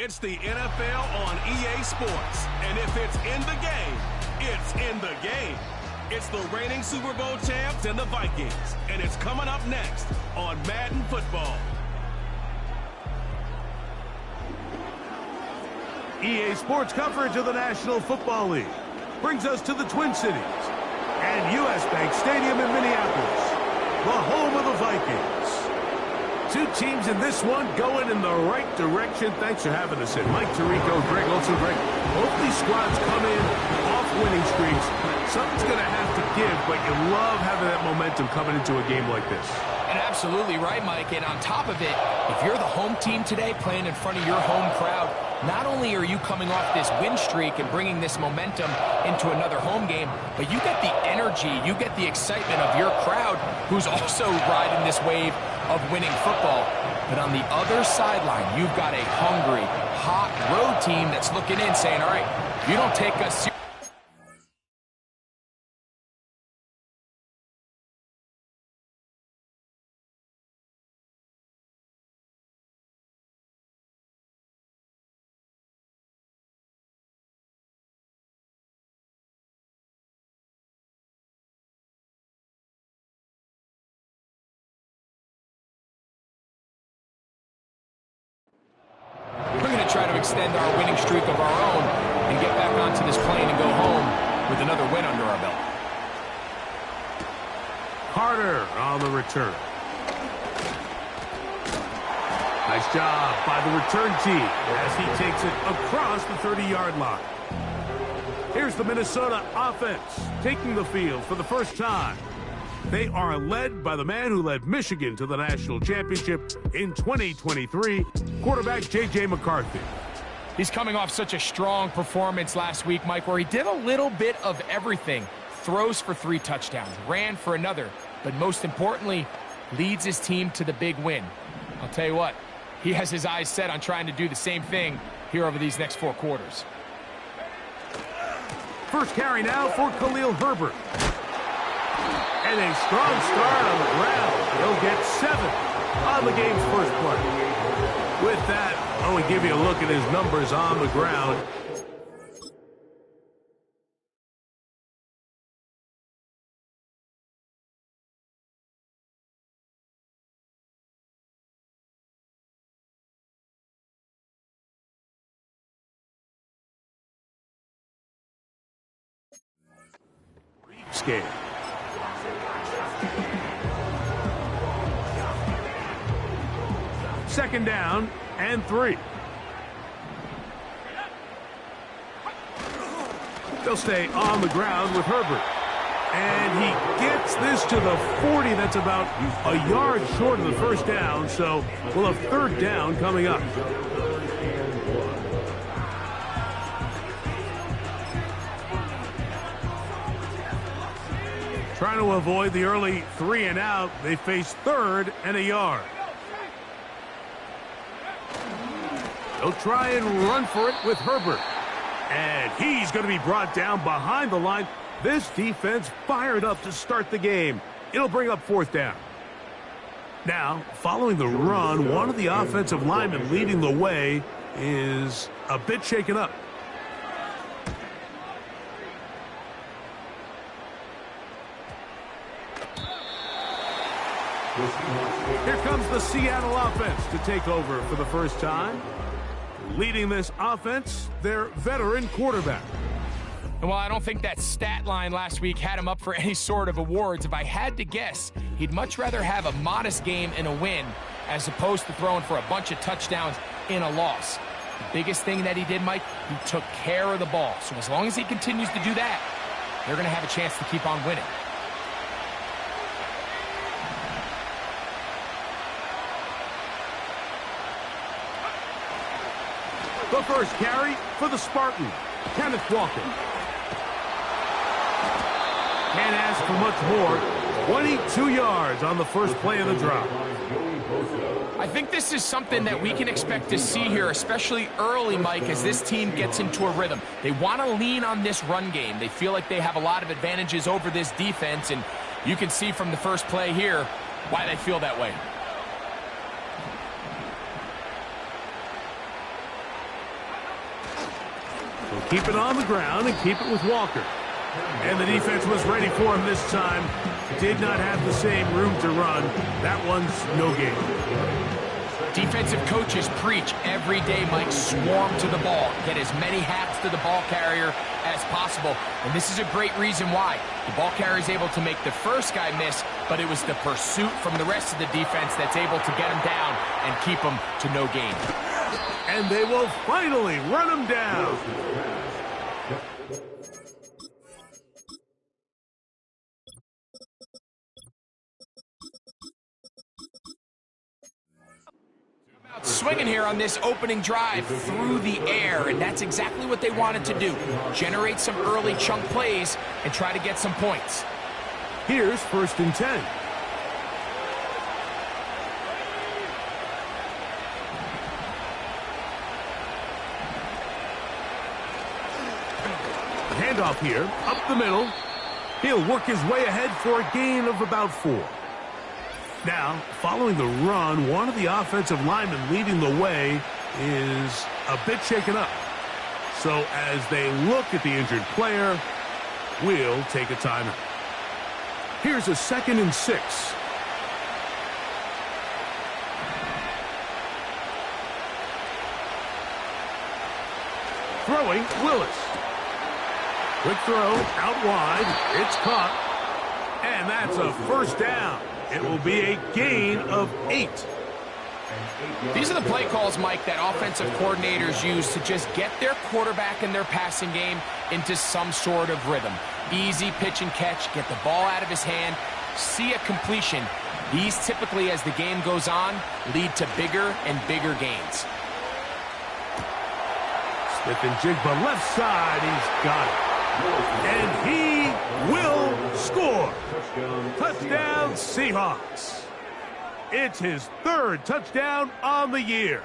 It's the NFL on EA Sports. And if it's in the game, it's in the game. It's the reigning Super Bowl champs and the Vikings. And it's coming up next on Madden Football. EA Sports coverage of the National Football League brings us to the Twin Cities and US Bank Stadium in Minneapolis, the home of the Vikings. Two teams in this one going in the right direction. Thanks for having us in. Mike Tirico, Greg Olson. Greg, both these squads come in off winning streaks. Something's going to have to give, but you love having that momentum coming into a game like this. And absolutely right, Mike. And on top of it, if you're the home team today playing in front of your home crowd, not only are you coming off this win streak and bringing this momentum into another home game, but you get the energy, you get the excitement of your crowd who's also riding this wave of winning football. But on the other sideline, you've got a hungry, hot road team that's looking in saying, all right, if you don't take us seriously, try to extend our winning streak of our own and get back onto this plane and go home with another win under our belt. Carter on the return. Nice job by the return team as he takes it across the 30-yard line. Here's the Minnesota offense taking the field for the first time. They are led by the man who led Michigan to the national championship in 2023, quarterback J.J. McCarthy. He's coming off such a strong performance last week, Mike, where he did a little bit of everything. Throws for 3 touchdowns, ran for another, but most importantly, leads his team to the big win. I'll tell you what, he has his eyes set on trying to do the same thing here over these next 4 quarters. First carry now for Khalil Herbert. And a strong start on the ground. He'll get 7 on the game's first play. With that, I want to give you a look at his numbers on the ground. Game. Second down and 3. They'll stay on the ground with Herbert. And he gets this to the 40. That's about a yard short of the first down. So we'll have third down coming up. Trying to avoid the early 3 and out. They face third and a yard. They'll try and run for it with Herbert. And he's going to be brought down behind the line. This defense fired up to start the game. It'll bring up fourth down. Now, following the run, one of the offensive linemen leading the way is a bit shaken up. Here comes the Seattle offense to take over for the first time. Leading this offense, their veteran quarterback. And while I don't think that stat line last week had him up for any sort of awards, if I had to guess, he'd much rather have a modest game in a win as opposed to throwing for a bunch of touchdowns in a loss. The biggest thing that he did, Mike, he took care of the ball. So as long as he continues to do that, they're going to have a chance to keep on winning. The first carry for the Spartan, Kenneth Walker. Can't ask for much more. 22 yards on the first play of the drop. I think this is something that we can expect to see here, especially early, Mike, as this team gets into a rhythm. They want to lean on this run game. They feel like they have a lot of advantages over this defense, and you can see from the first play here why they feel that way. So keep it on the ground and keep it with Walker. And the defense was ready for him this time. Did not have the same room to run. That one's no gain. Defensive coaches preach every day, Mike, swarm to the ball. Get as many hats to the ball carrier as possible. And this is a great reason why. The ball carrier is able to make the first guy miss, but it was the pursuit from the rest of the defense that's able to get him down and keep him to no gain. And they will finally run him down. Swinging here on this opening drive through the air, and that's exactly what they wanted to do. Generate some early chunk plays and try to get some points. Here's 1st and 10. Handoff here, up the middle. He'll work his way ahead for a gain of about 4. Now, following the run, one of the offensive linemen leading the way is a bit shaken up. So as they look at the injured player, we'll take a timeout. Here's a 2nd and 6. Throwing, Willis. Quick throw, out wide, it's caught, and that's a 1st down. It will be a gain of 8. These are the play calls, Mike, that offensive coordinators use to just get their quarterback and their passing game into some sort of rhythm. Easy pitch and catch, get the ball out of his hand, see a completion. These typically, as the game goes on, lead to bigger and bigger gains. Smith and Jigba left side, he's got it. And he will score. Touchdown, Seahawks. It's his 3rd touchdown on the year.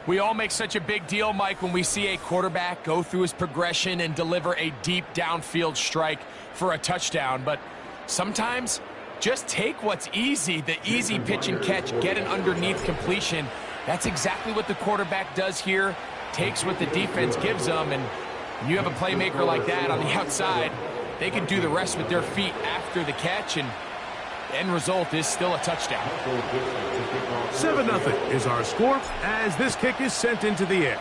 We all make such a big deal, Mike, when we see a quarterback go through his progression and deliver a deep downfield strike for a touchdown. But sometimes, just take what's easy, the easy pitch and catch, get an underneath completion. That's exactly what the quarterback does here. Takes what the defense gives them, and when you have a playmaker like that on the outside, they can do the rest with their feet after the catch, and the end result is still a touchdown. 7-0 is our score as this kick is sent into the air.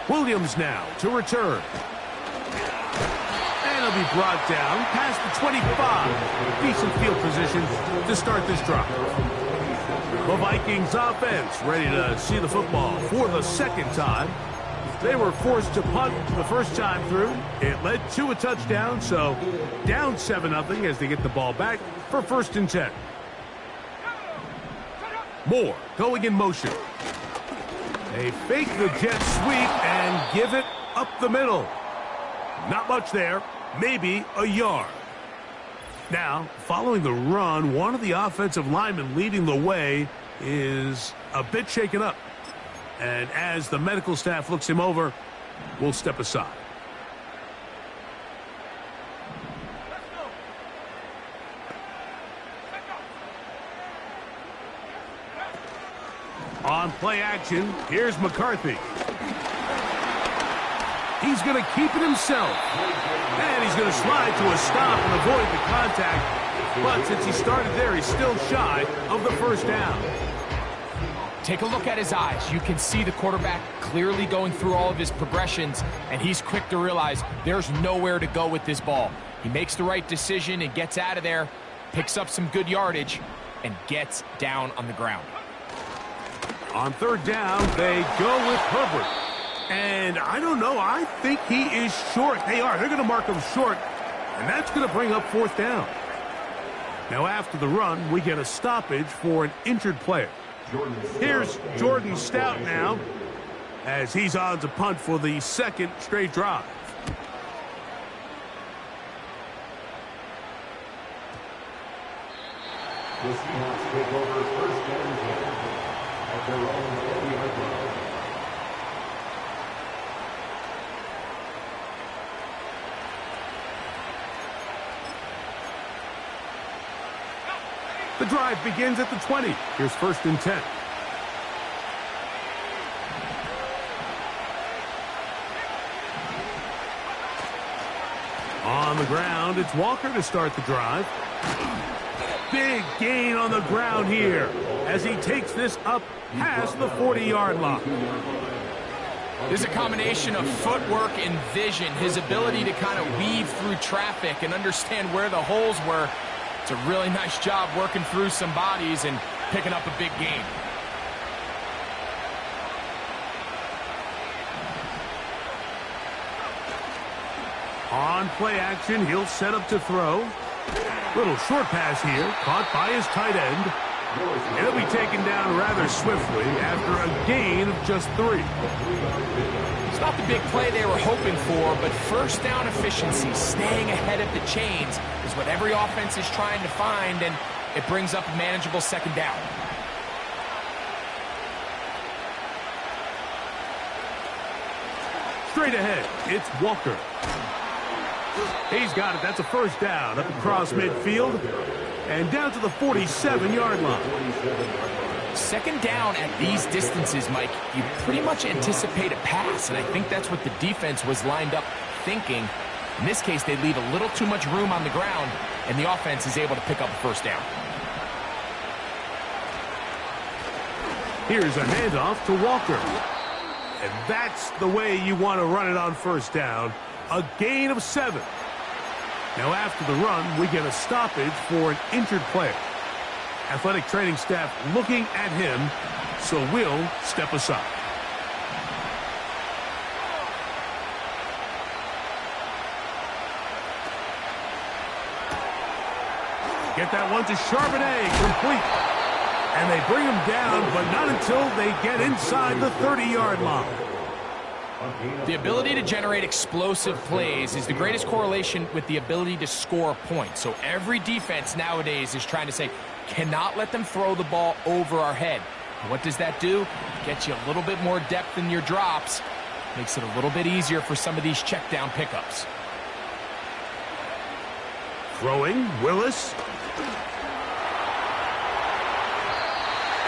Williams now to return. And he'll be brought down past the 25. Decent field position to start this drive. The Vikings offense ready to see the football for the 2nd time. They were forced to punt the first time through. It led to a touchdown, so down 7-0 as they get the ball back for 1st and 10. Moore going in motion. They fake the jet sweep and give it up the middle. Not much there, maybe a yard. Now, following the run, one of the offensive linemen leading the way is a bit shaken up. And as the medical staff looks him over, we'll step aside. On play action, here's McCarthy. He's going to keep it himself. And he's going to slide to a stop and avoid the contact. But since he started there, he's still shy of the 1st down. Take a look at his eyes. You can see the quarterback clearly going through all of his progressions, and he's quick to realize there's nowhere to go with this ball. He makes the right decision and gets out of there, picks up some good yardage, and gets down on the ground. On 3rd down, they go with Herbert. And I don't know, I think he is short. They are. They're going to mark him short, and that's going to bring up 4th down. Now after the run, we get a stoppage for an injured player. Here's Jordan Stout now, as he's on to punt for the 2nd straight drive. The Seahawks take over 1st and 10 at their own 40-yard line. The drive begins at the 20. Here's 1st and 10. On the ground, it's Walker to start the drive. Big gain on the ground here as he takes this up past the 40-yard line. There's a combination of footwork and vision, his ability to kind of weave through traffic and understand where the holes were. It's a really nice job working through some bodies and picking up a big gain. On play action, he'll set up to throw. Little short pass here, caught by his tight end. And he'll be taken down rather swiftly after a gain of just 3. It's not the big play they were hoping for, but first down efficiency, staying ahead of the chains, is what every offense is trying to find, and it brings up a manageable second down. Straight ahead, it's Walker. He's got it. That's a first down up across midfield and down to the 47-yard line. Second down at these distances, Mike, you pretty much anticipate a pass, and I think that's what the defense was lined up thinking. In this case, they leave a little too much room on the ground, and the offense is able to pick up a first down. Here's a handoff to Walker. And that's the way you want to run it on first down. A gain of 7. Now after the run, we get a stoppage for an injured player. Athletic training staff looking at him, so we'll step aside. Get that one to Charbonnet, complete. And they bring him down, but not until they get inside the 30-yard line. The ability to generate explosive plays is the greatest correlation with the ability to score points. So every defense nowadays is trying to say, cannot let them throw the ball over our head. And what does that do? Gets you a little bit more depth in your drops. Makes it a little bit easier for some of these check down pickups. Throwing, Willis.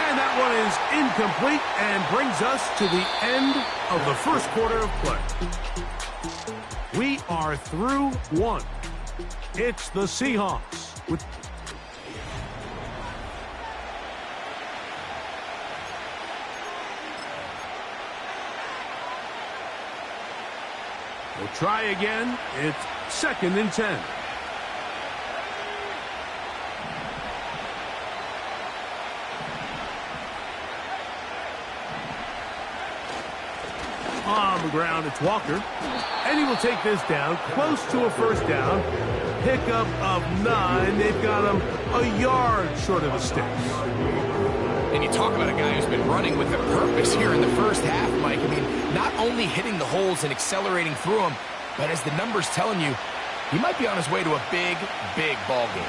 And that one is incomplete and brings us to the end of the first quarter of play. We are through 1. It's the Seahawks with we'll try again. It's 2nd and 10. On the ground, it's Walker. And he will take this down, close to a first down. Pickup of 9. They've got him a yard short of the sticks. And you talk about a guy who's been running with a purpose here in the first half, Mike. I mean, not only hitting the holes and accelerating through them, but as the numbers telling you, he might be on his way to a big, big ball game.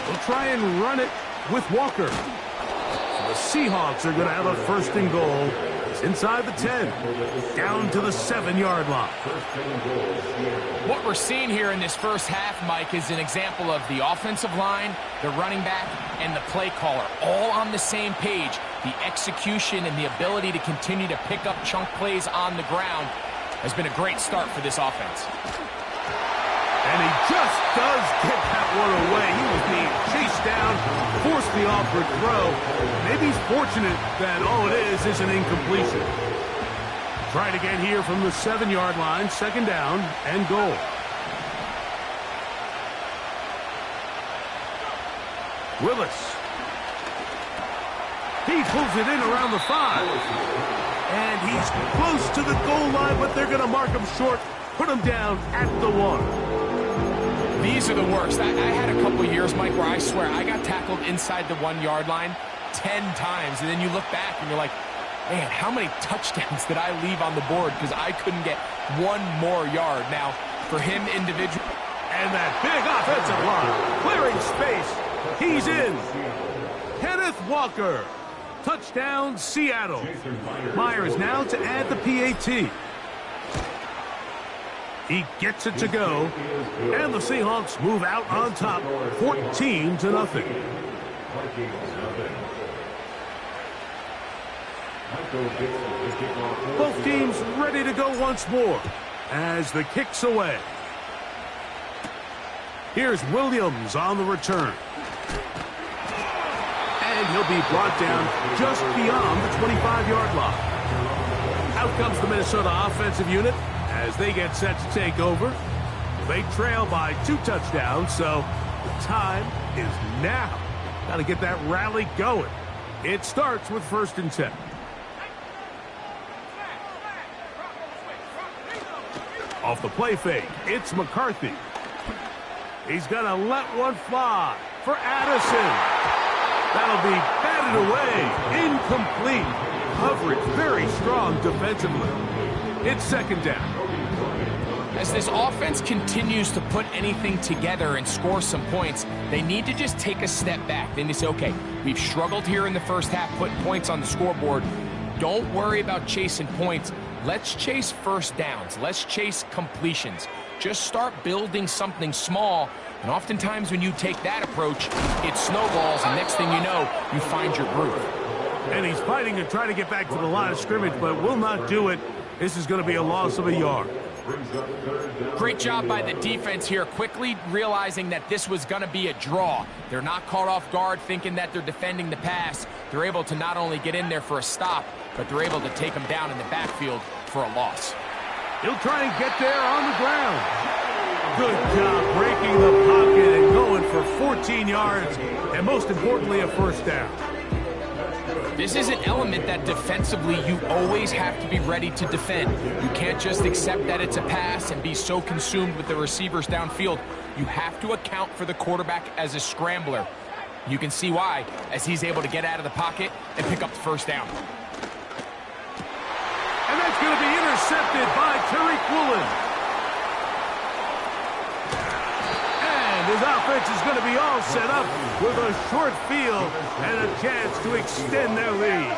We'll try and run it with Walker. The Seahawks are going to have a 1st and goal. It's inside the 10, down to the 7-yard line. What we're seeing here in this first half, Mike, is an example of the offensive line, the running back, and the play caller all on the same page. The execution and the ability to continue to pick up chunk plays on the ground has been a great start for this offense. And he just does get that one away. He was being chased down, forced the awkward throw. Maybe he's fortunate that all it is an incompletion. Try it again here from the 7-yard line, 2nd down and goal. Willis. He pulls it in around the 5. And he's close to the goal line, but they're going to mark him short, put him down at the 1. These are the worst. I had a couple years, Mike, where I swear I got tackled inside the 1-yard line 10 times, and then you look back and you're like, man, how many touchdowns did I leave on the board because I couldn't get one more yard? Now, for him individually. And that big offensive line, clearing space. He's in. Kenneth Walker. Touchdown, Seattle. Myers now to add the PAT. He gets it to go, and the Seahawks move out on top, 14-0. Both teams ready to go once more as the kick's away. Here's Williams on the return. And he'll be brought down just beyond the 25-yard line. Out comes the Minnesota offensive unit as they get set to take over. They trail by 2 touchdowns, so the time is now. Got to get that rally going. It starts with 1st and 10. Off the play fake, it's McCarthy. He's going to let one fly for Addison. That'll be batted away. Incomplete. Coverage very strong defensively. It's 2nd down. As this offense continues to put anything together and score some points, they need to just take a step back. Then they say, okay, we've struggled here in the first half, putting points on the scoreboard. Don't worry about chasing points. Let's chase first downs. Let's chase completions. Just start building something small. And oftentimes when you take that approach, it snowballs, and next thing you know, you find your groove. And he's fighting to try to get back to the line of scrimmage, but will not do it. This is going to be a loss of a yard. Great job by the defense here, quickly realizing that this was going to be a draw. They're not caught off guard thinking that they're defending the pass. They're able to not only get in there for a stop, but they're able to take them down in the backfield for a loss. He'll try and get there on the ground. Good job breaking the pocket and going for 14 yards, and most importantly, a 1st down. This is an element that defensively you always have to be ready to defend. You can't just accept that it's a pass and be so consumed with the receivers downfield. You have to account for the quarterback as a scrambler. You can see why, as he's able to get out of the pocket and pick up the 1st down. And that's going to be intercepted by Tariq Woolen. His offense is going to be all set up with a short field and a chance to extend their lead.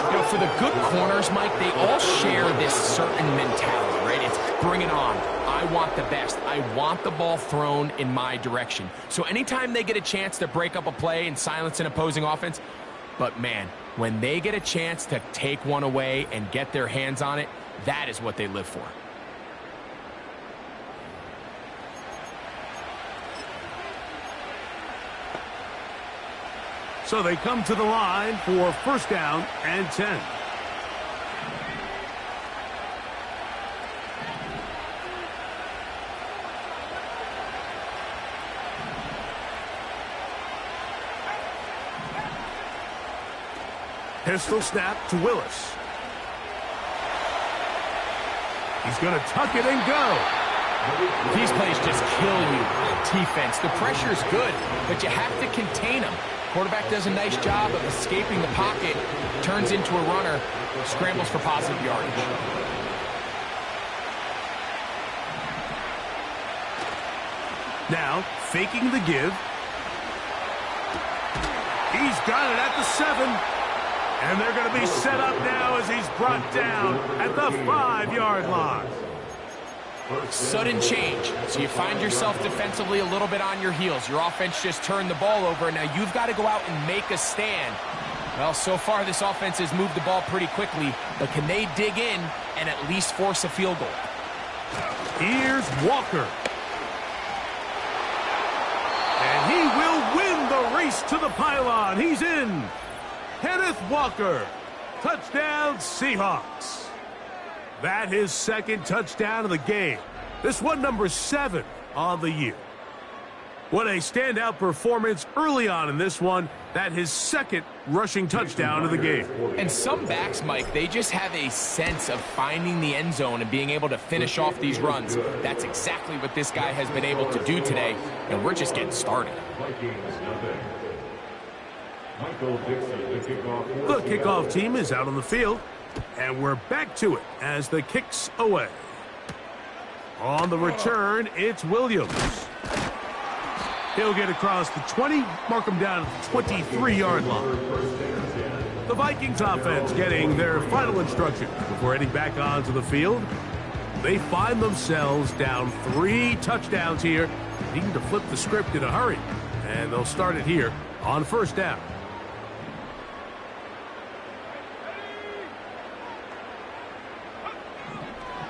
You know, for the good corners, Mike, they all share this certain mentality, right? It's bring it on. I want the best. I want the ball thrown in my direction. So anytime they get a chance to break up a play and silence an opposing offense, but man, when they get a chance to take one away and get their hands on it, that is what they live for. So they come to the line for 1st down and 10. Pistol snap to Willis. He's going to tuck it and go. These plays just kill you on defense. The pressure is good, but you have to contain them. Quarterback does a nice job of escaping the pocket, turns into a runner, scrambles for positive yardage. Now, faking the give. He's got it at the 7. And they're going to be set up now as he's brought down at the 5-yard line. Sudden change. So you find yourself defensively a little bit on your heels. Your offense just turned the ball over, and now you've got to go out and make a stand. Well, so far this offense has moved the ball pretty quickly, but can they dig in and at least force a field goal? Here's Walker. And he will win the race to the pylon. He's in. Kenneth Walker. Touchdown, Seahawks. That his 2nd touchdown of the game. This one number 7 on the year. What a standout performance early on in this one. That his 2nd rushing touchdown of the game. And some backs, Mike, they just have a sense of finding the end zone and being able to finish off these runs. That's exactly what this guy has been able to do today, and we're just getting started. The kickoff team is out on the field, and we're back to it as the kick's away. On the return, it's Williams. He'll get across the 20, mark him down at the 23-yard line. The Vikings offense getting their final instruction before heading back onto the field. They find themselves down 3 touchdowns here, needing to flip the script in a hurry. And they'll start it here on 1st down.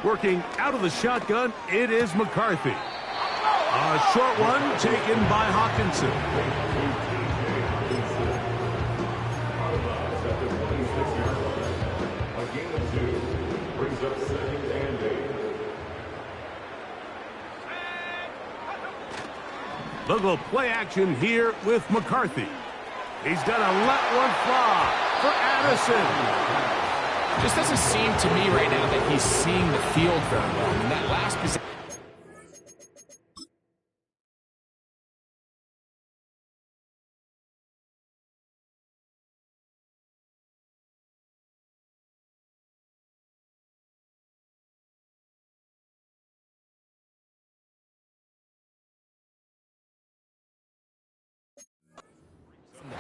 Working out of the shotgun, it is McCarthy. A short one taken by Hawkinson. A gain of 2 brings up 2nd and 8. They'll go play action here with McCarthy. He's gonna let one fly for Addison. Just doesn't seem to me right now that he's seeing the field very well. In that last position.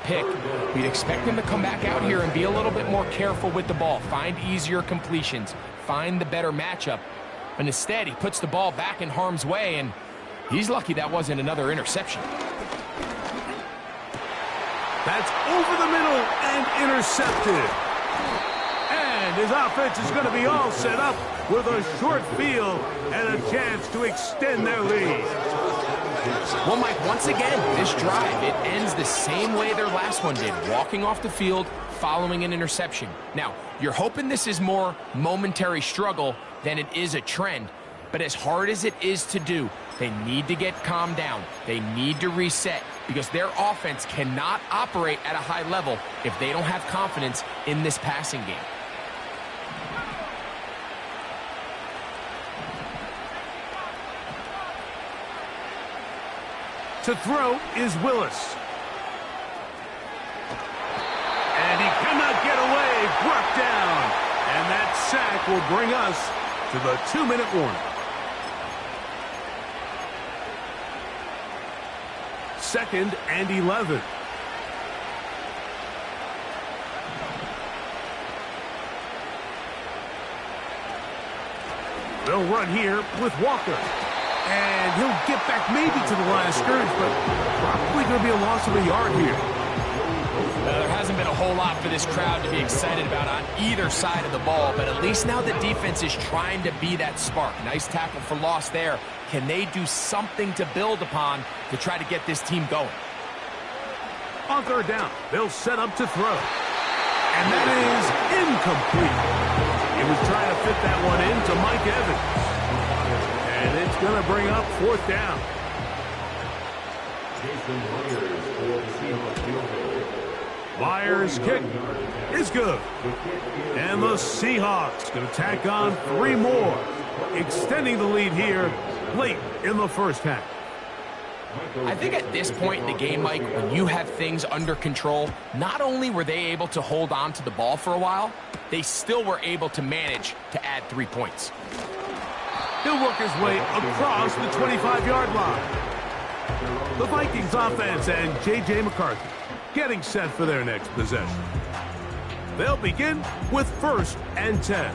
Pick, we'd expect him to come back out here and be a little bit more careful with the ball, find easier completions, find the better matchup. But instead, he puts the ball back in harm's way, and he's lucky that wasn't another interception. That's over the middle and intercepted. And his offense is going to be all set up with a short field and a chance to extend their lead. Well, Mike, once again, this drive, it ends the same way their last one did, walking off the field, following an interception. Now, you're hoping this is more momentary struggle than it is a trend, but as hard as it is to do, they need to get calmed down. They need to reset because their offense cannot operate at a high level if they don't have confidence in this passing game. To throw is Willis. And he cannot get away, brought down. And that sack will bring us to the 2-minute warning. 2nd and 11. They'll run here with Walker. And he'll get back maybe to the line of scrimmage, but probably going to be a loss of a yard here. There hasn't been a whole lot for this crowd to be excited about on either side of the ball, but at least now the defense is trying to be that spark. Nice tackle for loss there. Can they do something to build upon to try to get this team going? On 3rd down, they'll set up to throw. And that is incomplete. He was trying to fit that one into Mike Evans. And it's going to bring up 4th down. Myers' kick is good. And the Seahawks going to tack on 3 more, extending the lead here late in the first half. I think at this point in the game, Mike, when you have things under control, not only were they able to hold on to the ball for a while, they still were able to manage to add 3 points. He'll work his way across the 25-yard line. The Vikings offense and J.J. McCarthy getting set for their next possession. They'll begin with 1st and 10.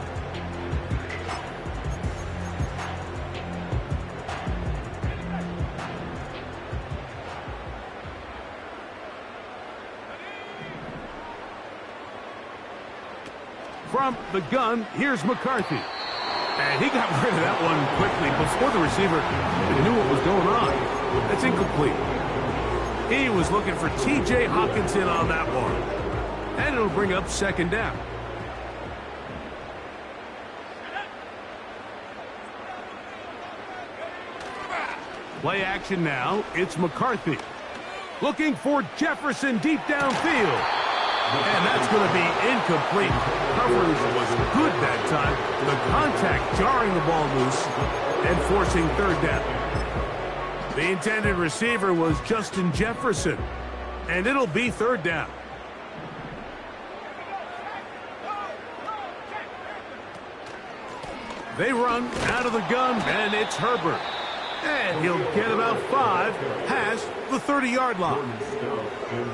From the gun, here's McCarthy. And he got rid of that one quickly before the receiver knew what was going on. That's incomplete. He was looking for T.J. Hawkinson on that one. And it'll bring up 2nd down. Play action now. It's McCarthy. Looking for Jefferson deep downfield. And that's going to be incomplete. Coverage was good that time. The contact jarring the ball loose and forcing 3rd down. The intended receiver was Justin Jefferson. And it'll be 3rd down. They run out of the gun, and it's Herbert. And he'll get about 5 past the 30-yard line.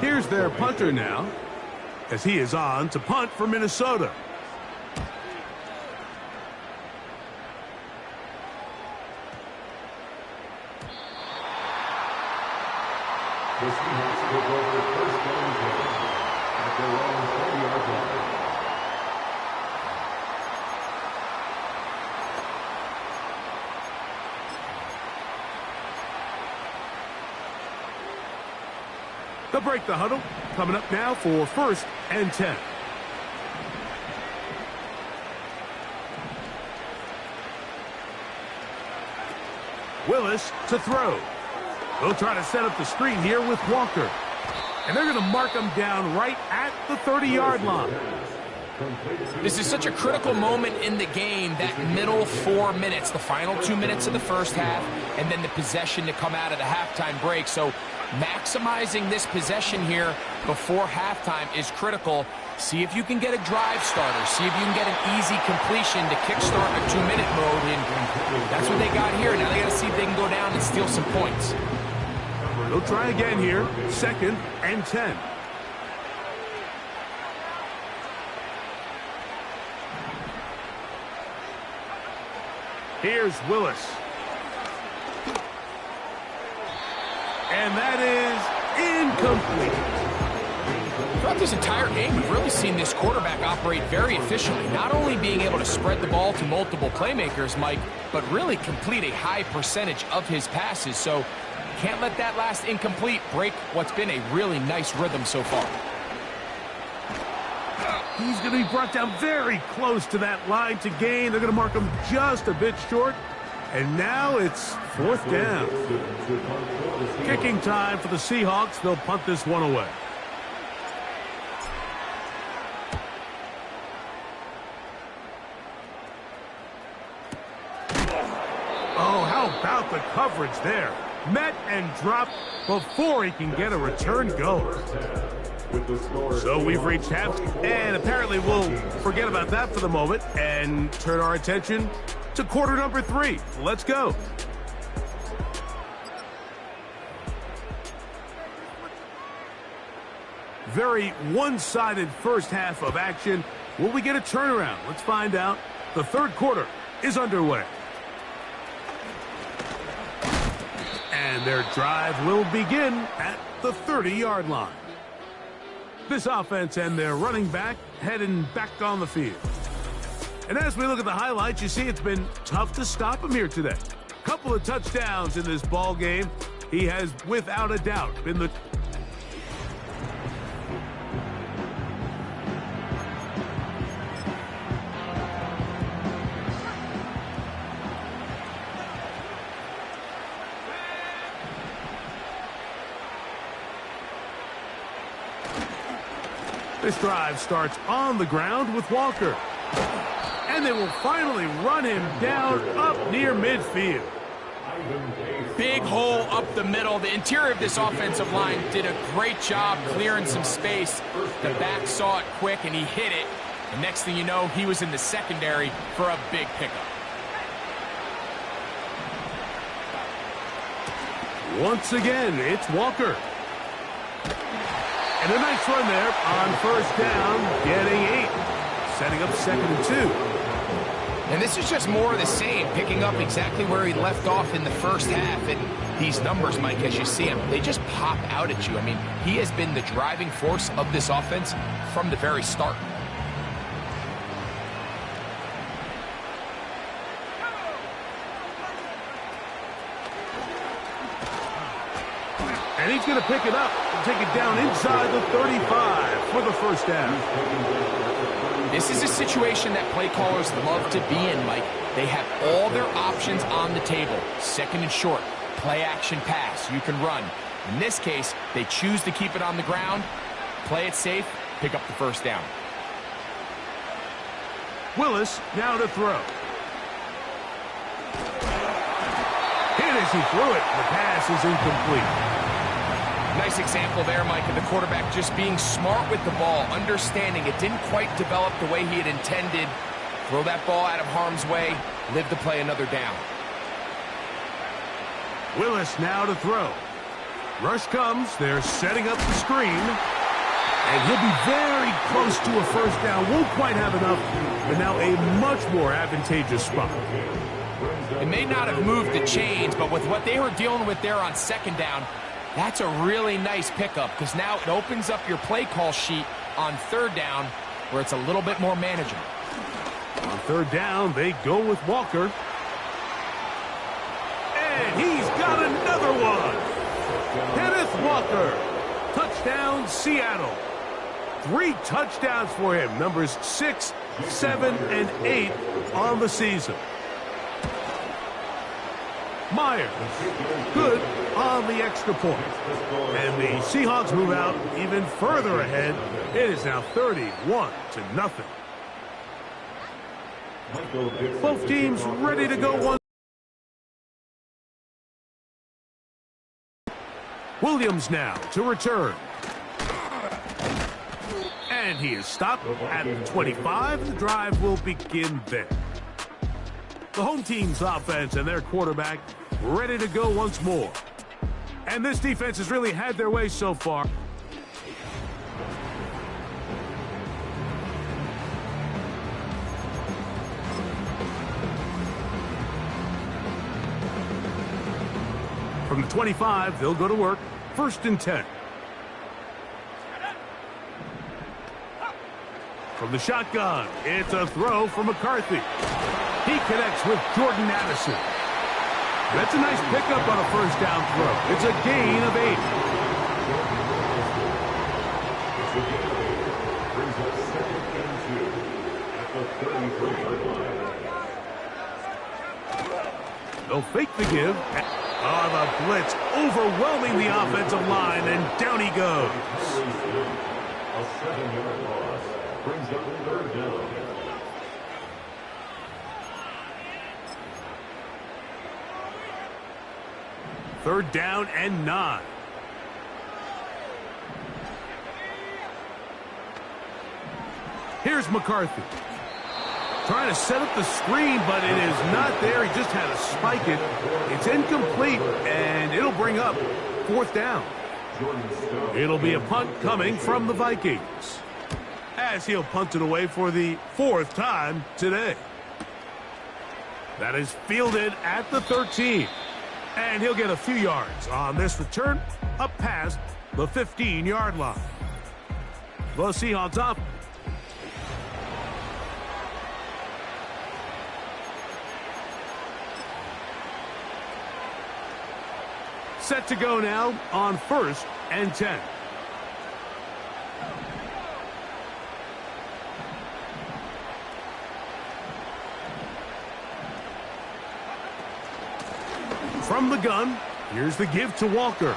Here's their punter now, as he is on to punt for Minnesota. The Seahawks take over 1st and 10 at their own 40-yard line. They'll break the huddle. Coming up now for 1st and 10. Willis to throw. They'll try to set up the screen here with Walker. And they're going to mark him down right at the 30-yard line. This is such a critical moment in the game, that middle 4 minutes, the final 2 minutes of the first half, and then the possession to come out of the halftime break. So maximizing this possession here before halftime is critical. See if you can get a drive starter. See if you can get an easy completion to kickstart a 2-minute mode. And that's what they got here. Now they got to see if they can go down and steal some points. They'll try again here. 2nd and 10. Here's Willis. And that is incomplete. Throughout this entire game, we've really seen this quarterback operate very efficiently, not only being able to spread the ball to multiple playmakers, Mike, but really complete a high percentage of his passes. So can't let that last incomplete break what's been a really nice rhythm so far. He's going to be brought down very close to that line to gain. They're going to mark him just a bit short. And now it's 4th down. Kicking time for the Seahawks. They'll punt this one away. Oh, how about the coverage there? Met and dropped before he can get a return going. So we've reached half, and apparently we'll forget about that for the moment and turn our attention to quarter number 3. Let's go. Very one-sided first half of action. Will we get a turnaround? Let's find out. The 3rd quarter is underway. And their drive will begin at the 30-yard line. This offense and their running back heading back on the field. And as we look at the highlights, you see it's been tough to stop him here today. Couple of touchdowns in this ball game. He has, without a doubt, been the... This drive starts on the ground with Walker. And they will finally run him down up near midfield. Big hole up the middle. The interior of this offensive line did a great job clearing some space. The back saw it quick, and he hit it. And next thing you know, he was in the secondary for a big pickup. Once again, it's Walker. And a nice run there on 1st down, getting 8. Setting up 2nd and 2. And this is just more of the same, picking up exactly where he left off in the first half. And these numbers, Mike, as you see them, they just pop out at you. I mean, he has been the driving force of this offense from the very start. And he's going to pick it up and take it down inside the 35 for the 1st down. This is a situation that play callers love to be in, Mike. They have all their options on the table. 2nd and short, play action pass, you can run. In this case, they choose to keep it on the ground, play it safe, pick up the 1st down. Willis now to throw. Hit as he threw it. The pass is incomplete. Nice example there, Mike, of the quarterback just being smart with the ball, understanding it didn't quite develop the way he had intended. Throw that ball out of harm's way, live to play another down. Willis now to throw. Rush comes. They're setting up the screen. And he'll be very close to a 1st down. Won't quite have enough, but now a much more advantageous spot. It may not have moved the chains, but with what they were dealing with there on 2nd down, that's a really nice pickup because now it opens up your play call sheet on 3rd down where it's a little bit more manageable. On 3rd down, they go with Walker. And he's got another one. Kenneth Walker Touchdown, Seattle. 3 touchdowns for him. Numbers 6, 7, and 8 on the season. Myers, good on the extra point. And the Seahawks move out even further ahead. It is now 31-0. Both teams ready to go one. Williams now to return. And he is stopped at the 25. The drive will begin there. The home team's offense and their quarterback ready to go once more. And this defense has really had their way so far. From the 25, they'll go to work. 1st and 10. From the shotgun, it's a throw for McCarthy. He connects with Jordan Addison. That's a nice pickup on a 1st down throw. It's a gain of 8. They'll fake the give. Oh, the blitz overwhelming the offensive line, and down he goes. A 7-yard loss brings up 3rd down. Third down and 9. Here's McCarthy. Trying to set up the screen, but it is not there. He just had to spike it. It's incomplete, and it'll bring up 4th down. It'll be a punt coming from the Vikings, as he'll punt it away for the 4th time today. That is fielded at the 13. And he'll get a few yards on this return up past the 15-yard line. The Seahawks up. Set to go now on 1st and 10. From the gun, here's the give to Walker.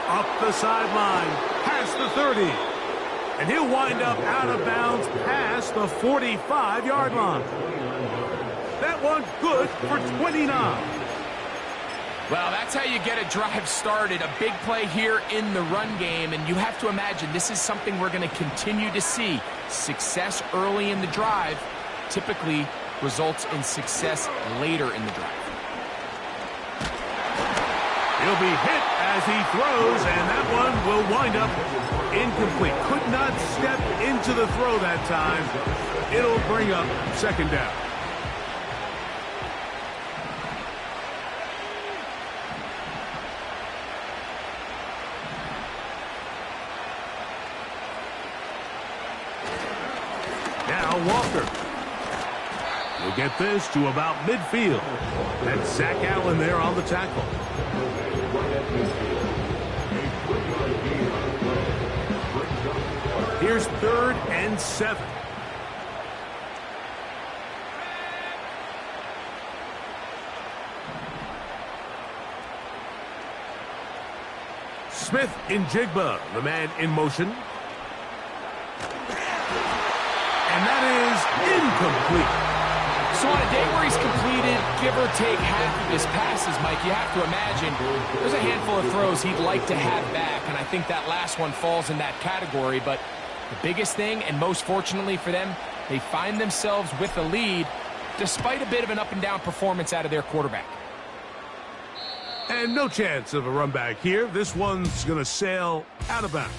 Up the sideline, past the 30. And he'll wind up out of bounds past the 45-yard line. That one good for 29. Well, that's how you get a drive started. A big play here in the run game, and you have to imagine this is something we're going to continue to see. Success early in the drive typically results in success later in the drive. He'll be hit as he throws, and that one will wind up incomplete. Could not step into the throw that time. It'll bring up 2nd down. Now Walker will get this to about midfield. That's Zach Allen there on the tackle. Here's 3rd and 7. Smith in Jigba, the man in motion. And that is incomplete. So on a day where he's completed, give or take half of his passes, Mike, you have to imagine there's a handful of throws he'd like to have back, and I think that last one falls in that category. But the biggest thing, and most fortunately for them, they find themselves with a lead despite a bit of an up-and-down performance out of their quarterback. And no chance of a run back here. This one's going to sail out of bounds.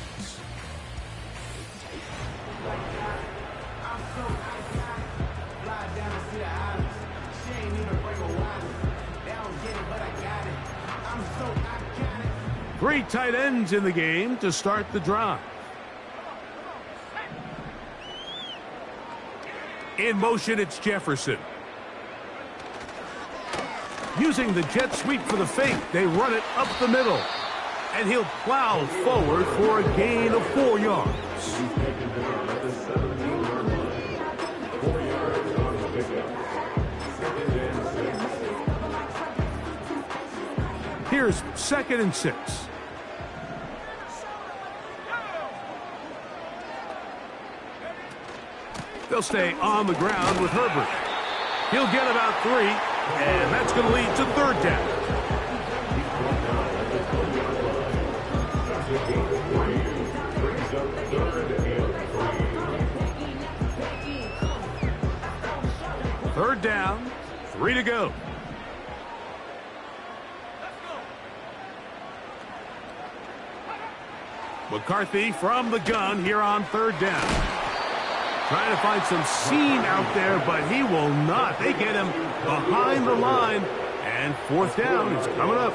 Three tight ends in the game to start the drive. In motion, it's Jefferson. Using the jet sweep for the fake, they run it up the middle. And he'll plow forward for a gain of 4 yards. Here's 2nd and 6. They'll stay on the ground with Herbert. He'll get about 3, and that's going to lead to 3rd down. Third down, 3 to go. McCarthy from the gun here on 3rd down. Trying to find some seam out there, but he will not. They get him behind the line, and 4th down is coming up.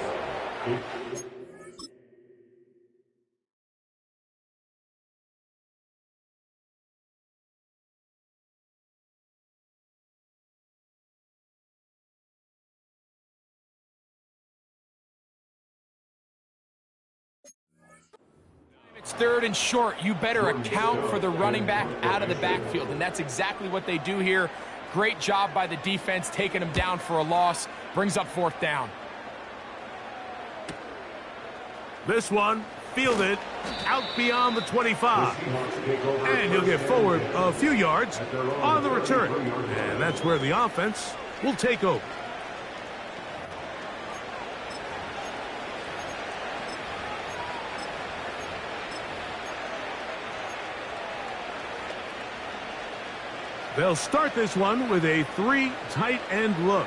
It's 3rd and short. You better account for the running back out of the backfield, and that's exactly what they do here. Great job by the defense, taking him down for a loss. Brings up 4th down. This one fielded out beyond the 25. And he'll get forward a few yards on the return. And that's where the offense will take over. They'll start this one with a 3 tight end look.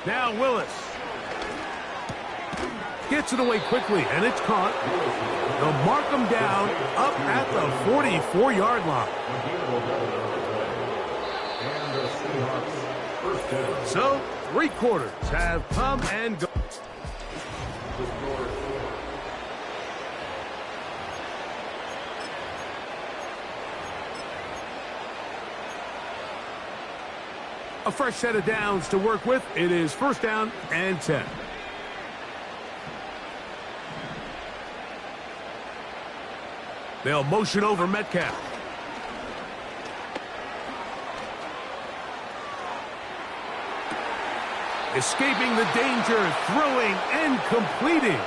Now Willis gets it away quickly, and it's caught. They'll mark him down up at the 44-yard line. So 3 quarters have come and gone. A fresh set of downs to work with. It is 1st down and 10. They'll motion over Metcalf. Escaping the danger, throwing and completing.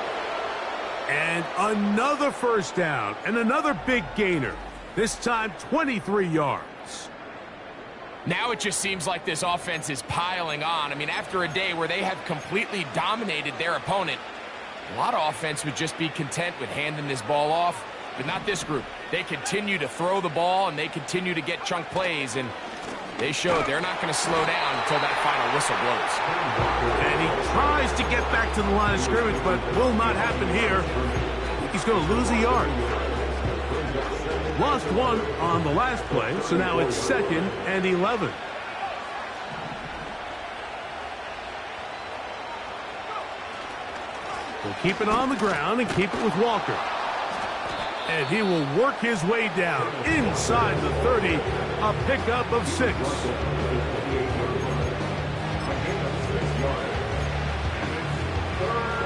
And another 1st down and another big gainer. This time 23 yards. Now it just seems like this offense is piling on. I mean, after a day where they have completely dominated their opponent, a lot of offense would just be content with handing this ball off, but not this group. They continue to throw the ball, and they continue to get chunk plays, and they show they're not going to slow down until that final whistle blows. And he tries to get back to the line of scrimmage, but will not happen here. He's going to lose a yard. Lost 1 on the last play, so now it's 2nd and 11. We'll keep it on the ground and keep it with Walker. And he will work his way down inside the 30, a pickup of 6.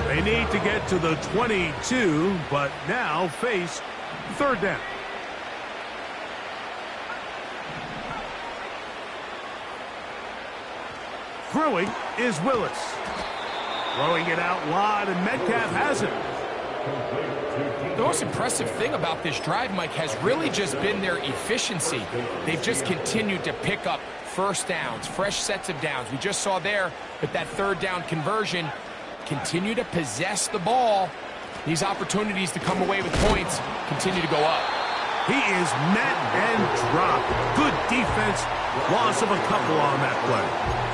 They need to get to the 22, but now face 3rd down. Throwing is Willis. Throwing it out wide, and Metcalf has it. The most impressive thing about this drive, Mike, has really just been their efficiency. They've just continued to pick up 1st downs, fresh sets of downs. We just saw there with that 3rd down conversion, continue to possess the ball. These opportunities to come away with points continue to go up. He is met and dropped. Good defense. Loss of a couple on that play.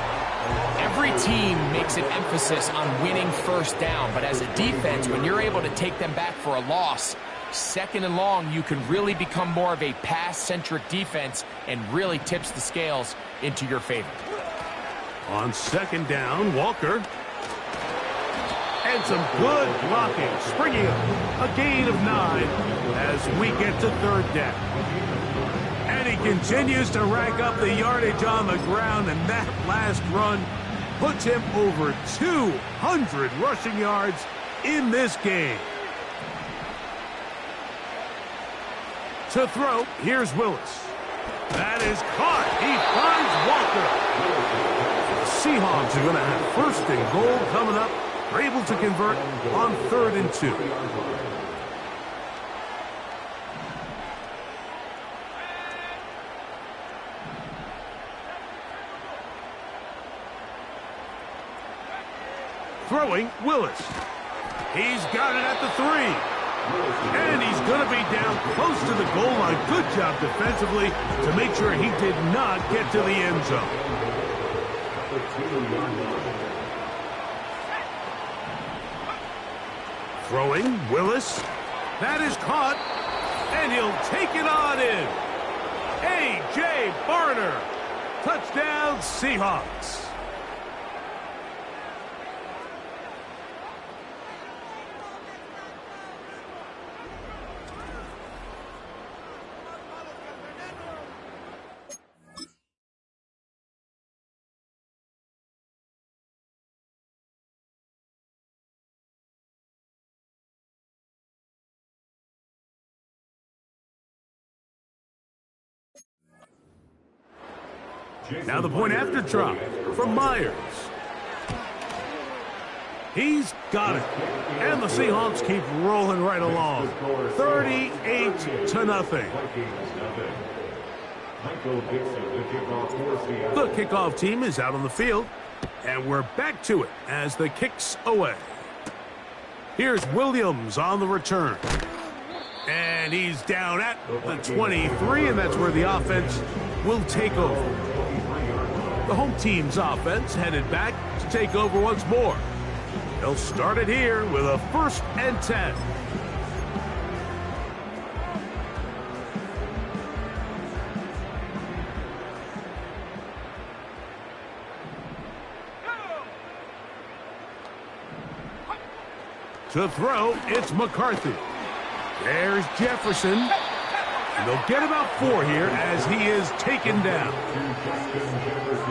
Every team makes an emphasis on winning 1st down, but as a defense, when you're able to take them back for a loss, 2nd and long, you can really become more of a pass-centric defense and really tips the scales into your favor. On 2nd down, Walker. And some good blocking, springing up a gain of 9 as we get to 3rd down. And he continues to rack up the yardage on the ground, and that last run puts him over 200 rushing yards in this game. To throw, here's Willis. That is caught. He finds Walker. The Seahawks are going to have 1st and goal coming up. They're able to convert on 3rd and 2. Throwing, Willis. He's got it at the 3. And he's going to be down close to the goal line. Good job defensively to make sure he did not get to the end zone. Throwing, Willis. That is caught. And he'll take it on in. A.J. Barner. Touchdown, Seahawks. Now the point after try from Myers. He's got it. And the Seahawks keep rolling right along. 38-0. The kickoff team is out on the field. And we're back to it as the kick's away. Here's Williams on the return. And he's down at the 23, and that's where the offense will take over. The home team's offense headed back to take over once more. They'll start it here with a 1st and 10. To throw, it's McCarthy. There's Jefferson. And they'll get about 4 here as he is taken down.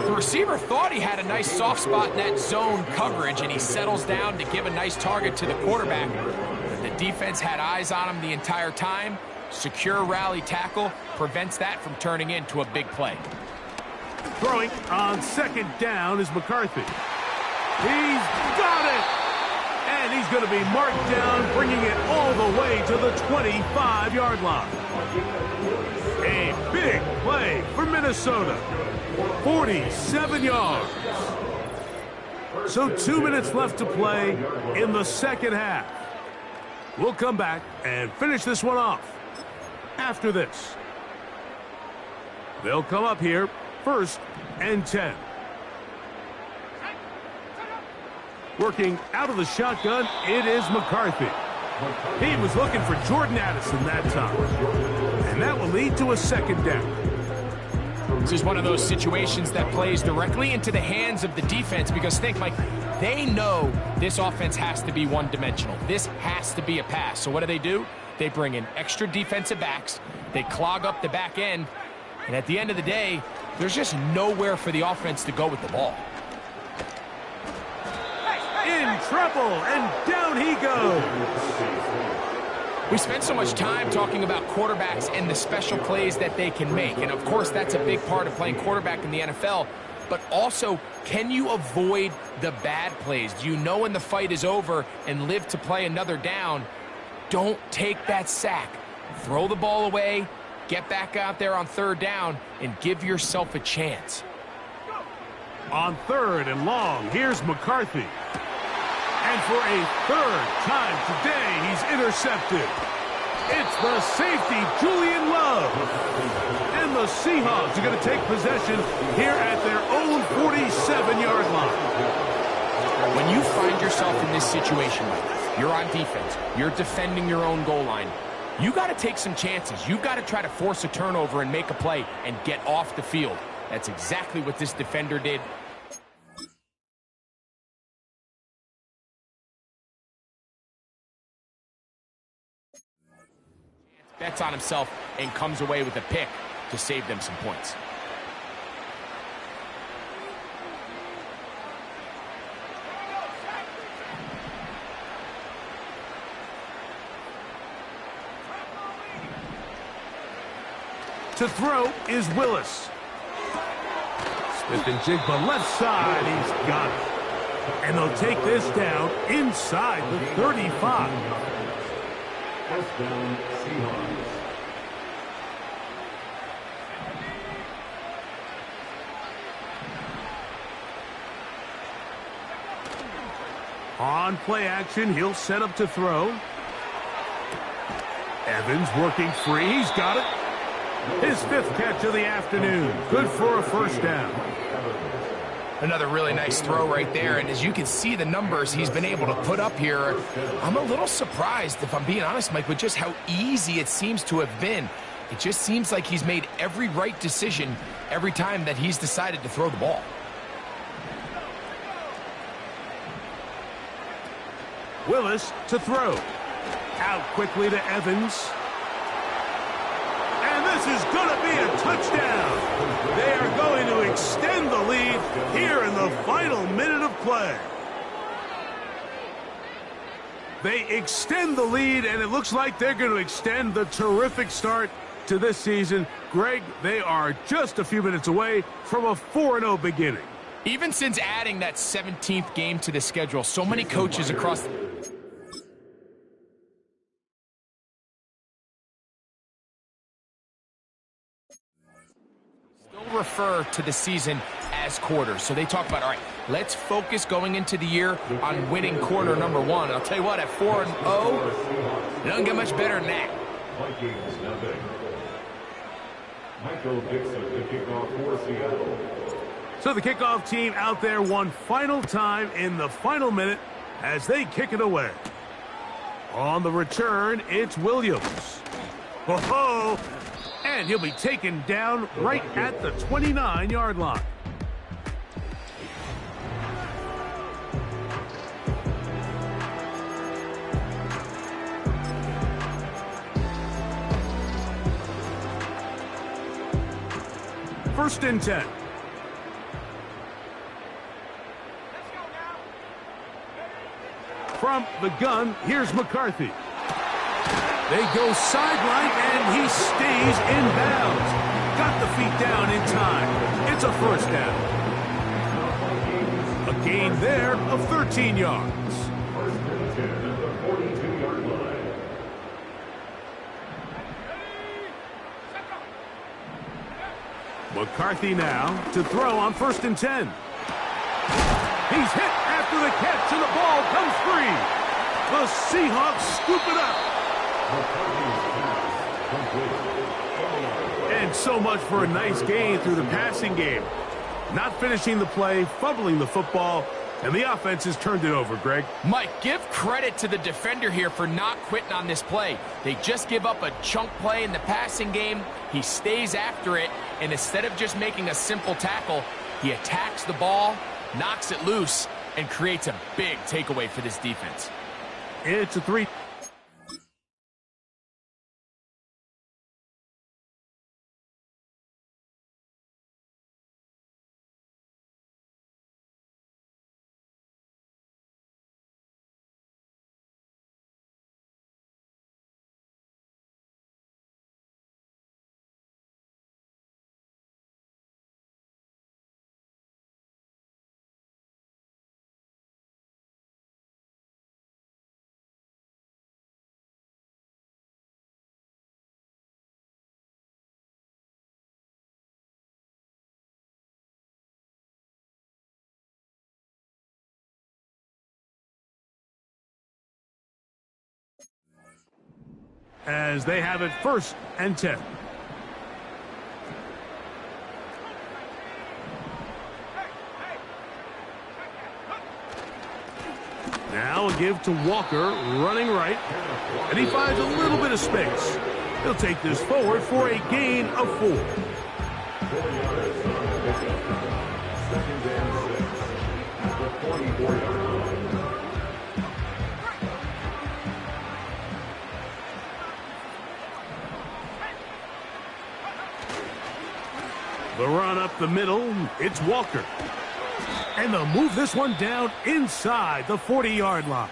The receiver thought he had a nice soft spot in that zone coverage, and he settles down to give a nice target to the quarterback. But the defense had eyes on him the entire time. Secure rally tackle prevents that from turning into a big play. Throwing on 2nd down is McCarthy. He's got it! And he's going to be marked down, bringing it all the way to the 25-yard line. A big play for Minnesota. 47 yards. So 2 minutes left to play in the 2nd half. We'll come back and finish this one off after this. They'll come up here 1st and 10. Working out of the shotgun, it is McCarthy. He was looking for Jordan Addison that time. And that will lead to a 2nd down. This is one of those situations that plays directly into the hands of the defense because think, Mike, they know this offense has to be one-dimensional. This has to be a pass. So what do? They bring in extra defensive backs. They clog up the back end. And at the end of the day, there's just nowhere for the offense to go with the ball. In trouble, and down he goes. We spent so much time talking about quarterbacks and the special plays that they can make. And, of course, that's a big part of playing quarterback in the NFL. But also, can you avoid the bad plays? Do you know when the fight is over and live to play another down? Don't take that sack. Throw the ball away, get back out there on 3rd down, and give yourself a chance. On 3rd and long, here's McCarthy. And for a 3rd time today, he's intercepted. It's the safety, Julian Love. And the Seahawks are going to take possession here at their own 47-yard line. When you find yourself in this situation, you're on defense, you're defending your own goal line, you got to take some chances. You got to try to force a turnover and make a play and get off the field. That's exactly what this defender did. Bets on himself and comes away with a pick. to save them some points. To throw is Willis. Smith and Jigba left side. He's got it. And they'll take this down inside the 35. First down, Seahawks. On play action, he'll set up to throw. Evans working free. He's got it. His 5th catch of the afternoon. Good for a first down. Another really nice throw right there, and as you can see the numbers he's been able to put up here, I'm a little surprised, if I'm being honest, Mike, with just how easy it seems to have been. It just seems like he's made every right decision every time that he's decided to throw the ball. Willis to throw. Out quickly to Evans. And this is going to be a touchdown. They are going to extend the lead here in the final minute of play. They extend the lead, and it looks like they're going to extend the terrific start to this season. Greg, they are just a few minutes away from a 4-0 beginning. Even since adding that 17th game to the schedule, so many coaches across the refer to the season as quarters. So they talk about, all right, let's focus going into the year on winning quarter number 1. I'll tell you what, at 4-0, it doesn't get much better than that. Vikings nothing. Michael Dixon to kick off for Seattle. So the kickoff team out there one final time in the final minute as they kick it away. On the return, it's Williams. Whoa! And he'll be taken down right at the 29-yard line. First and 10. From the gun, here's McCarthy. They go sideline, and he stays in bounds. Got the feet down in time. It's a first down. A gain there of 13 yards. First and 10 at the 42-yard line. McCarthy now to throw on first and 10. He's hit after the catch, and the ball comes free. The Seahawks scoop it up. And so much for a nice gain through the passing game. Not finishing the play, fumbling the football, and the offense has turned it over, Greg. Mike, give credit to the defender here for not quitting on this play. They just give up a chunk play in the passing game. He stays after it, and instead of just making a simple tackle, he attacks the ball, knocks it loose, and creates a big takeaway for this defense. It's a 3. As they have it first and 10. Now a give to Walker, running right, and he finds a little bit of space. He'll take this forward for a gain of 4. 4 yards on the pickup. Second and 6 at the 44-yard line. The run up the middle, it's Walker. And they'll move this one down inside the 40-yard line.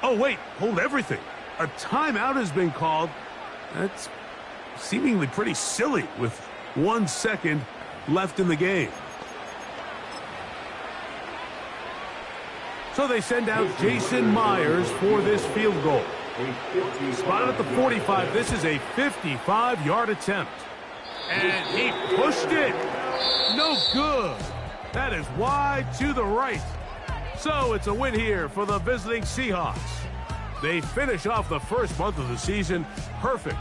Oh, wait, hold everything. A timeout has been called. That's seemingly pretty silly with 1 second left in the game. So they send out Jason Myers for this field goal. Spotted at the 45. This is a 55-yard attempt. And he pushed it. No good. That is wide to the right. So it's a win here for the visiting Seahawks. They finish off the first month of the season perfect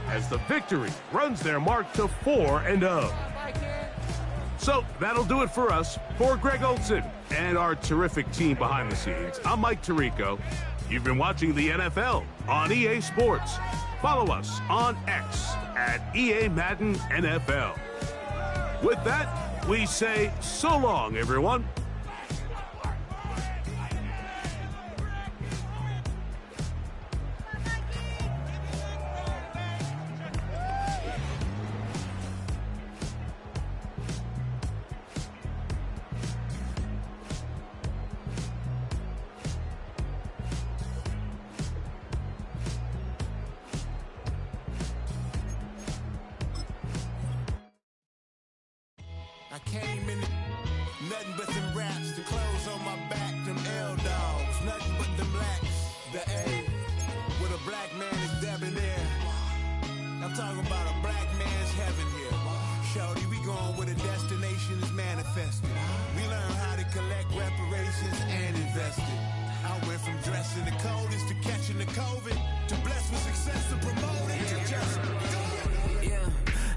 as the victory runs their mark to 4-0. So that'll do it for us. For Greg Olson and our terrific team behind the scenes, I'm Mike Tirico. You've been watching the NFL on EA Sports. Follow us on X at EA Madden NFL. With that, we say so long, everyone. I came in nothing but them raps, the clothes on my back, them L-dogs, nothing but them blacks, the A, with a black man is debonair. I'm talking about a black man's heaven here. Shorty, we going where the destination is manifested. We learn how to collect reparations and invest it. I went from dressing the coldest to catching the COVID, to blessed with success and promoted to just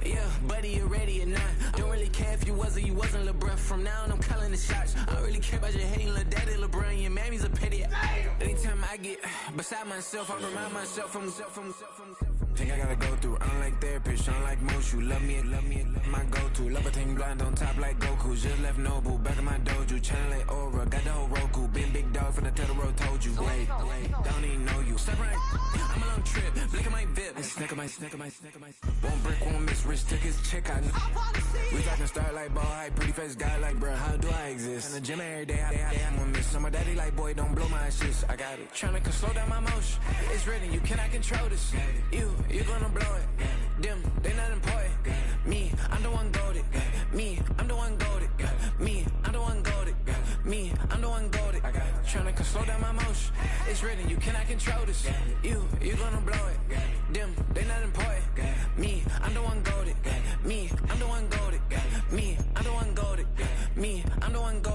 Yeah, buddy, you ready or not? Don't really care if you was or you wasn't LeBron. From now on, I'm calling the shots. I don't really care about your hating little daddy LeBron. Your mammy's a pity. Anytime I get beside myself, I remind myself from Think I gotta go through. I don't like therapists, I don't like most. You love me, my go-to. Love a thing blind on top like Goku. Just left Noble, back in my dojo. Channel like Aura, got the whole Roku. Been big dog from the Tether Road, told you. Wait, don't even know you. Step right, I'm a long trip. Blick at my VIP. Snack of my. Won't break, won't miss. Rich took his check out. We talking start like ball hype. Pretty face guy like, bruh, how do I exist? In the gym every day, I'm gonna miss. So my daddy like, boy, don't blow my shit. I got it. Tryna slow down my motion. It's written, you cannot control this. You gonna blow it. Them, they not important. Me, I'm the one goated. Me, I'm the one goated. Me, I'm the one goated. Me, I'm the one goated. Tryna slow down my motion. It's written, you cannot control this. You gonna blow it. Them, they not important. Me, I'm the one